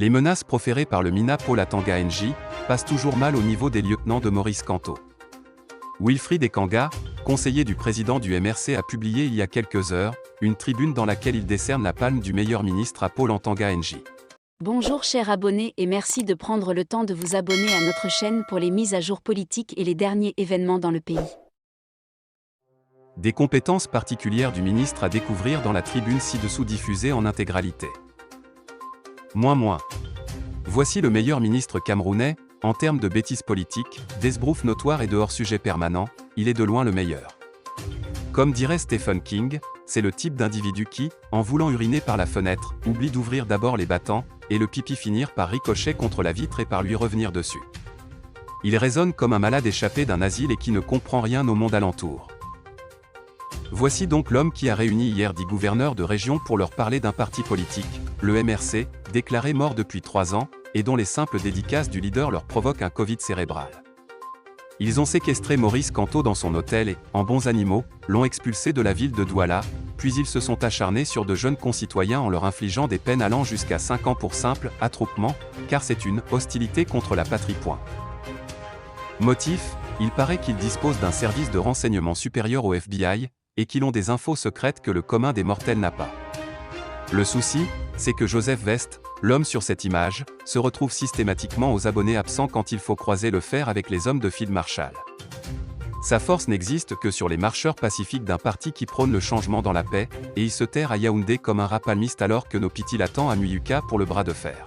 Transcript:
Les menaces proférées par le MINA Paul Atanga NJ passent toujours mal au niveau des lieutenants de Maurice Kamto. Wilfried Ekanga, conseiller du président du MRC, a publié il y a quelques heures une tribune dans laquelle il décerne la palme du meilleur ministre à Paul Atanga NJ. Bonjour chers abonnés et merci de prendre le temps de vous abonner à notre chaîne pour les mises à jour politiques et les derniers événements dans le pays. Des compétences particulières du ministre à découvrir dans la tribune ci-dessous diffusée en intégralité. Voici le meilleur ministre camerounais, en termes de bêtises politiques, d'esbroufs notoires et de hors-sujet permanent, il est de loin le meilleur. Comme dirait Stephen King, c'est le type d'individu qui, en voulant uriner par la fenêtre, oublie d'ouvrir d'abord les battants, et le pipi finir par ricocher contre la vitre et par lui revenir dessus. Il résonne comme un malade échappé d'un asile et qui ne comprend rien au monde alentour. Voici donc l'homme qui a réuni hier 10 gouverneurs de région pour leur parler d'un parti politique, le MRC, déclaré mort depuis 3 ans, et dont les simples dédicaces du leader leur provoquent un Covid cérébral. Ils ont séquestré Maurice Kamto dans son hôtel et, en bons animaux, l'ont expulsé de la ville de Douala, puis ils se sont acharnés sur de jeunes concitoyens en leur infligeant des peines allant jusqu'à 5 ans pour simple attroupement, car c'est une hostilité contre la patrie. Motif, il paraît qu'ils disposent d'un service de renseignement supérieur au FBI, et qu'ils ont des infos secrètes que le commun des mortels n'a pas. Le souci, c'est que Joseph Vest, l'homme sur cette image, se retrouve systématiquement aux abonnés absents quand il faut croiser le fer avec les hommes de Field Marshall. Sa force n'existe que sur les marcheurs pacifiques d'un parti qui prône le changement dans la paix, et il se terre à Yaoundé comme un rapalmiste alors que nos Piti l'attend à Muyuka pour le bras de fer.